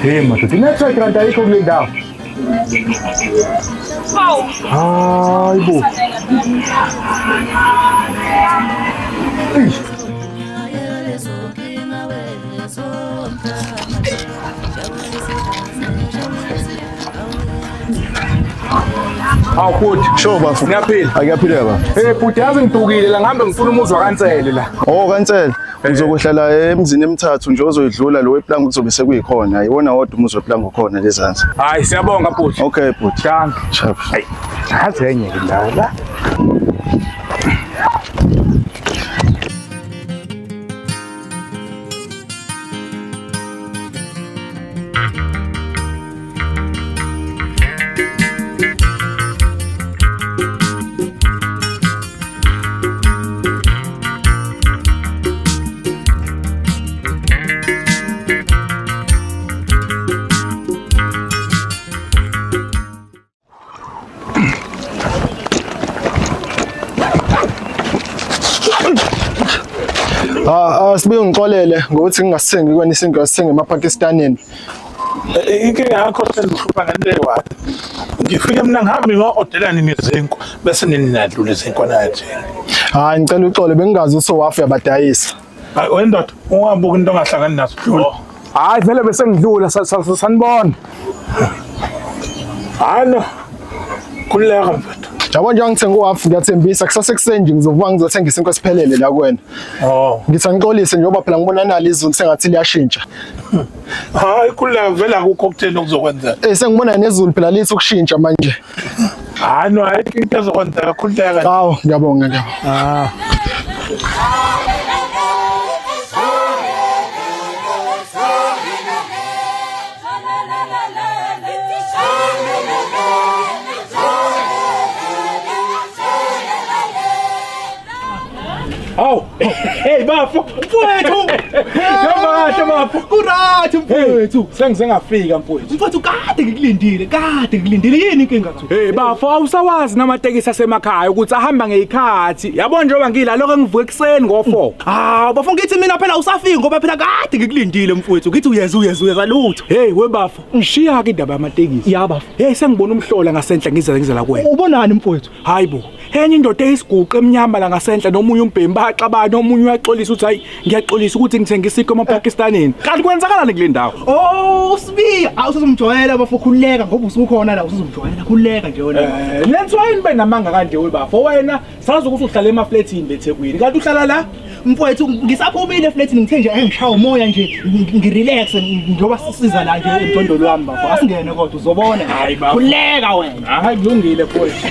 Hey, mato, tinatry kanta ikaw kule daw. Ay, bo. Aw futhi Sure bafu. ngiyaphila. Akuyaphila ba? Futhi yazi ngidukile la ngihambe ngifuna umuzwa kaNtsele la. Oh kaNtsele. Uzokuhlala emzini emithathu nje ozoyidlula lo weplanga kuzobe sekuyikhona. Ayiwona wodwa umuzi weplanga ukhona lezansi. Hayi siyabonga futhi. Okay futhi. Thank. Chap. Hayi. Hazi enye indawo la. Sibe ngixolele ngokuthi ngingasengi kwena isinto asithenge emaPakistanini. Ike yakho sengihlupha ngento ewathi. Ngifike mina ngihambe ngo-odelani nezinko bese ninadlula izinko nathi. Hayi ngicela uxolo bengingazi usowafu yabadayisa. Hayi wendoda ungabuka into ongahlangani nazo dlula. Hayi vele bese ngidlula sanibona. Halo. Kuleka mfethu. Jabo nje ngithenga uwafu ngiyathembisa kusasa ekuseni nje ngizovuka ngizothenga isinto esiphelele la kuwena. Oh. Ngithi ngixolise njengoba phela ngibona nali izulu sengathi liyashintsha. Hayi kuleka vele akukho okutheni okuzokwenza. Sengibona nezulu phela lithi ukushintsha manje. Hayi no ayikho into ezokwenza kakhululeka. Hawu ngiyabonga nje. Aw. Hey bafo. Mfowethu. Yabasha bafo. Kurathi mfowethu. Sengizengafika mfowethu. Mfowethu kade ngilindile yini inkinga mfowethu? Hey bafo awusawazi namatekisi asemakhaya ukuthi ahamba ngeyikhathi. Yabona njengoba ngila lokho ngivuka ekseni ngo4. Bafo ngithi mina phela usafika ngoba phela kade ngikulindile mfowethu. Ngithi uyeza lutho. Hey we bafo ngishiya ke indaba yamatekisi. Ya bafo. Hey sengibona umhlola ngasenhla ngiza la kuwena. Ubonani mfowethu? Hayibo. Enye indoda eyisiguqa emnyama la ngasenhla nomunye umbhemi baxabana omunye uyaxolisa ukuthi hayi ngiyaxolisa ukuthi ngithenga isiko emaPakistanini. Kanti kwenzakalani kule ndawo? Oh Sibiya awusuzomjwayela bafo khuleka ngoba usukhona la usuzomjwayela khuleka nje wena. Lenziwa yini benamanga kanje we bafo wena sazi ukuthi uhlala emaflatini leThekwini kanti uhlala la Mfowethu ngisaphumile eflatini ngithe nje engishaya umoya nje ngirelax njoba sisiza la nje emntondolo wami bafo asingene kodwa uzobona. Khuleka wena. Hayi kulungile mfowethu.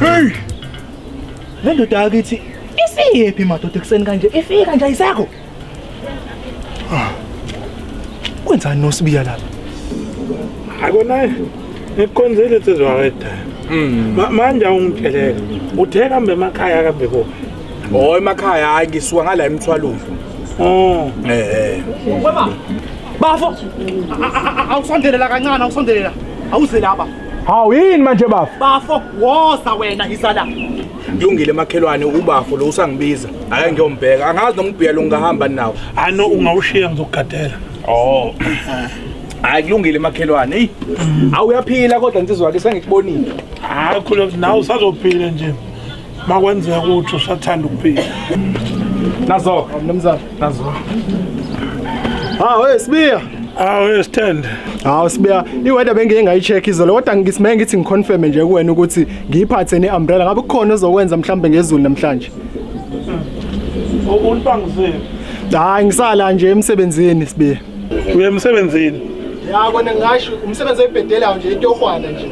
Hey. Lendoda akithi isiyephi madoda ekseni kanje ifika nje ayisakho. Kwenzani noSibiya lapha? Akona ngikonzile sizwakeda. Manje ungiphelele. Utheka kambe emakhaya kambe bo. Oh emakhaya hayi ngisuka ngala emthwalweni. Oh. Bafo. Awusondelela kancane awusondelela. Awuze lapha. Hawu yini manje bafo? Bafo woza wena izala. Kulungile makhelwane ubafo lo usangibiza. Ake ngiyombheka. Angazi noma ubhiya lo ngahamba nawo. Ano ungawushiya ngizokugadela. Oh. Hayi kulungile makhelwane. Hey. Awuyaphila kodwa insizwa ke sengikubonile. Hayi khuleka nawe usazophila nje. Makwenzeka ukuthi usathanda ukuphila. Nazo, Mnumzane. nazo. Hey Sibiya. Awu stand. Sibiya, iweather bengeke ngayicheck izolo kodwa ngisimenge ngithi ngiconfirm nje kuwena ukuthi ngiyiphathe neumbrella ngabe kukhona ozokwenza mhlambe ngezulu namhlanje. Unibangizile. Hayi ngisala nje emsebenzini Sibiya. Uye emsebenzini. Ya kona ngisho umsebenzi oyibhedela nje into yohwana nje.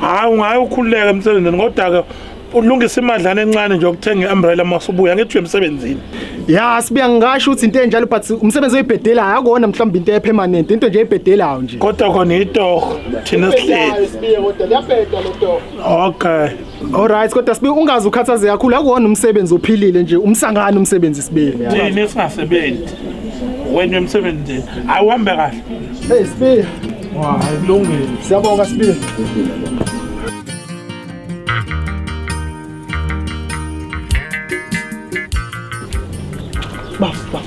Hayi ungayi ukhululeka emsebenzini kodwa ke ulungisa imadlana encane nje ukuthenga i-umbrella masubuya ngithi emsebenzini. Ya sibuya ngisho ukuthi into enjalo but umsebenzi oyibhedelayo akona mhlawumbe into epermanent into nje eyibhedelayo nje. Kodwa khona itoho thina sihleli. Sibuye kodwa liyabheda lo toho. Okay. Alright kodwa sibuye ungazi ukhathaze kakhulu akuwona umsebenzi ophilile nje umsangano umsebenzi sibuye. Thina singasebenzi. Wena emsebenzini. Awuhambe kahle. Hey sibuye. Hayi kulungile. Siyabonga sibuye. Bafo.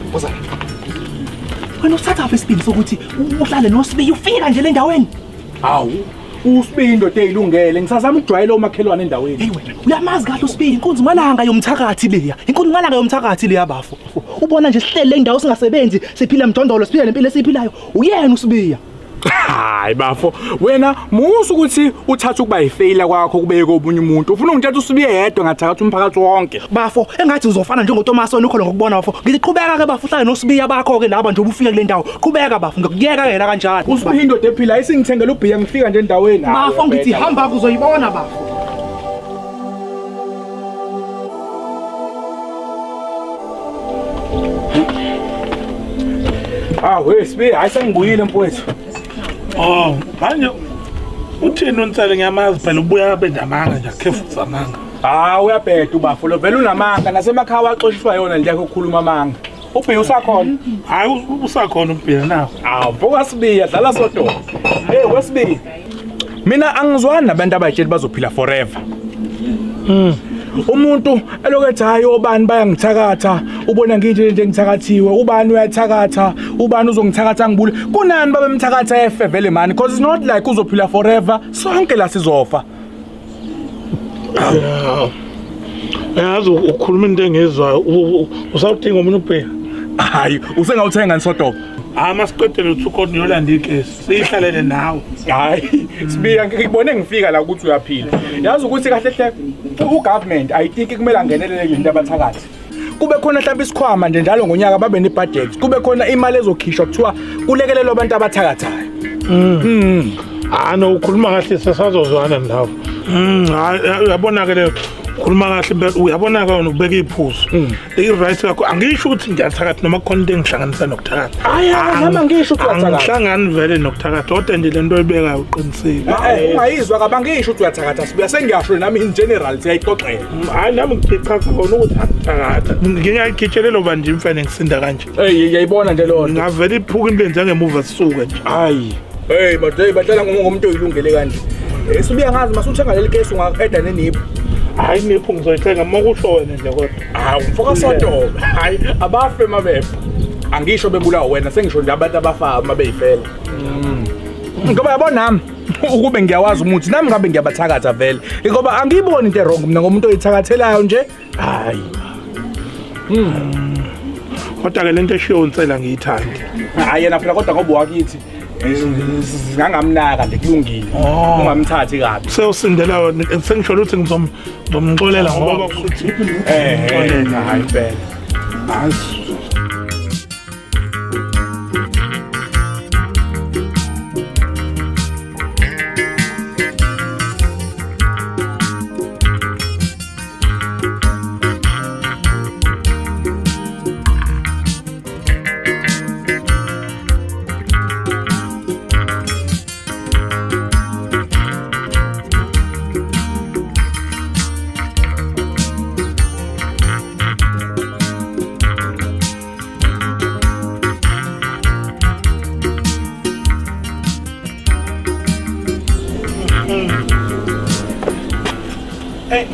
Wena usathatha isibindi sokuthi uhlale noSibiya ufika nje le ndaweni. Hawu, uSibiya indoda eyilungele ngisazama ukujwayela omakhelwane endaweni. Hey wena, uyamazi kahle uSibiya inkunzi malanga yomthakathi leya. Inkunzi malanga yomthakathi leya bafo. Ubona nje sihlele le ndawo singasebenzi, siphila emjondolo, siphila lempilo esiphilayo. Uyena uSibiya. Hayi bafo, wena musu ukuthi uthatha ukuba yifeyila kwakho kubeke obunye umuntu. Ufuna ungithatha uSibiya yedwa ngathakathi umphakathi wonke. Bafo, engathi uzofana njengoThomasoni ukhona ngokubona bafo. Ngithi qhubeka ke bafo uhlale noSibiya bakho ke laba nje ubufika kule ndawo. Qhubeka bafo, ngikuyeka yena kanjalo. uSibiya indoda ephila isingithengela ubhiya ngifika nje endaweni. Bafo ngithi hamba kuzoyibona bafo. We Sibiya ayisengibuyile mfowethu. Oh, manje uthini uNtsele ngiyamazi phela ubuya bendamanga nje akhefu zamanga. Uyabheda ubafo lo vele unamanga nasemakhaya waxoshishwa yona le yakho ukukhuluma amanga. Ubhiya usakhona? Hayi usakhona ubhila nawo. Mfoka Sibiya dlala sodo. Hey weSibiya. Mina angizwani nabantu abayitshela bazophila forever. Umuntu elokuthi hayi obani bayangithakatha ubona nginje nje ngithakathiwe ubani uyathakatha ubani uzongithakatha ngibule kunani babemthakatha efe vele man because it's not like uzophila forever sonke la sizofa. Yazi ukhuluma into engezwayo usawudinga umuntu ubheka. Hayi usengawuthenga nisodobo. Masiqedele uthukoni yolanda igesi siyihlalele nawe. Hayi Sibiya ngikubone ngifika la ukuthi uyaphila. Yazi ukuthi kahle hle ugovernment I think kumele angenelele into abathakathi. Kube khona mhlawumbe isikhwama nje njalo ngonyaka babe nebudget. Kube khona imali ezokhishwa kuthiwa kulekelelwa abantu abathakathayo. No ukhuluma kahle sesazozwana nawe. Uyabona ke le khuluma kahle uyabona ke ubeka iphuzu. I-right yakho angisho ukuthi ngiyathakatha noma khona into engihlanganisa nokuthakatha. Noma ngisho ukuthi uyathakatha. Angihlangani vele nokuthakatha kodwa nje lento oyibekayo uqinisile. Ungayizwa kabangisho ukuthi uyathakatha Sibiya sengiyasho nami in general siyayixoxela. Hayi nami ngichaza khona ukuthi akuthakatha. Ngiyayigitshelelo banje imfene ngisinda kanje. Yayibona nje lo nto. Ngavele iphuka impenzi yangemuva sisuke nje. Hayi. Hey badlala ngomuntu oyilungele kanje. Sibiya ngazi masuthenga leli case ungaqeda nenipho. Hayi nipho ngizoyithenga makusho wena nje kodwa. Mfoka sodobo. Hayi abafe mabepha. Angisho bebulawa wena sengisho nje abantu abafa mabeyifela. Ngoba yabona nami ukube ngiyawazi umuthi nami ngabe ngiyabathakatha vele. Ngoba angiyiboni into wrong mina ngomuntu oyithakathelayo nje. Hayi. Kodwa ke lento eshiyo uNtsela ngiyithandi. Hayi yena phela kodwa ngoba wakithi singangamnaka nje kulungile. Ungamthathi kabi. Sewusindela sengisho ukuthi ngizomxolela ngoba ukuthi ngixolela hayi phela.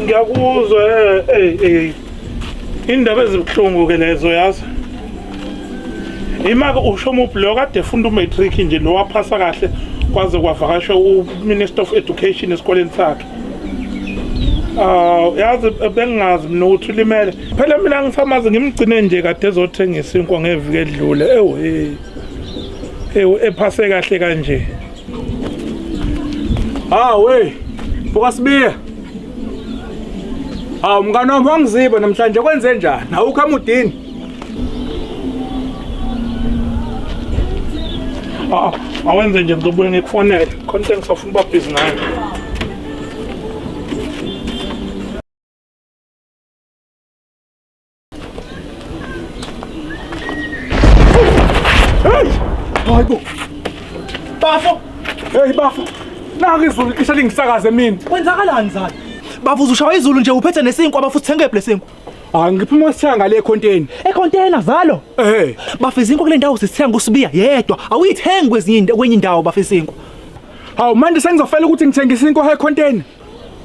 Ngiyakuzwa indaba ezibuhlungu ke lezo yazi. Imaka usho umublo kade efunda umatric nje lo waphasa kahle kwaze kwavakasha uMinister of Education esikoleni sakhe. Yazi bengazi mina ukuthi ulimele. Phela mina ngisamazi ngimgcine nje kade ezothengisa inkwa ngeviki edlule. Ephase kahle kanje. We. Mfoka Sibiya. Mngani wami wangiziba namhlanje kwenze njani? Awukho amudini? Awenze nje ngizobuye ngikufonele. Content of ubabhizi nayo. Hayibo. Bafo, Hey bafo. Naka izulu lisha lingisakaze mina. kwenzakalani zani? Bafo uzushaya izulu nje uphethe nesinkwa bafuthi thenge blessing. Ah ngiphuma sithenga ngale container. Econtainer zalo. Bafo izinkwa kule ndawo sisithenga usibiya yedwa. Awuyithengi kwenye indawo bafo isinkwa. Hawu manje sengizofela ukuthi ngithengise inkwa container.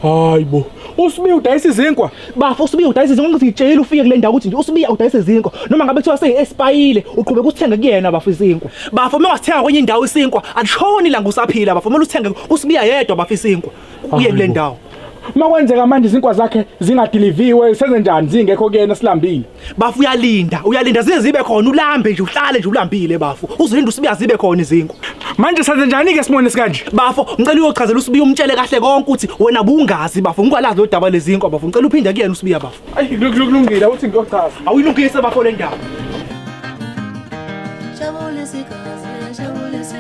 Hayibo. Usibiya udayisa izinkwa. Bafo usibiya udayisa izinkwa ngithi ngitshela ufike kule ndawo ukuthi nje usibiya udayisa izinkwa noma ngabe kuthiwa seyespayile uqhubeka usithenga kuyena bafo izinkwa. Bafo uma ungasithenga kwenye indawo isinkwa alishoni la ngusaphila bafo kumele uthenge usibiya yedwa bafo isinkwa. Uye kule ndawo. Makwenzeka manje izinkwa zakhe zingadeliviwe senze njani zingekho kuyena silambile. Bafo uyalinda zibe khona ulambe nje uhlale nje ulambile bafo. Uzolinda usibiya zibe khona izinkwa. Manje senze njani ke simone sikanje? Bafo ngicela uyochazela usibiya umtshele kahle konke ukuthi wena bungazi bafo ngikwazi lo daba lezinkwa bafo ngicela uphinde kuyena usibiya bafo. Ayi kulungile uthi ngiyochaza. Awuyilungise bafo le ndaba. Jabulesi kazi, jabulesi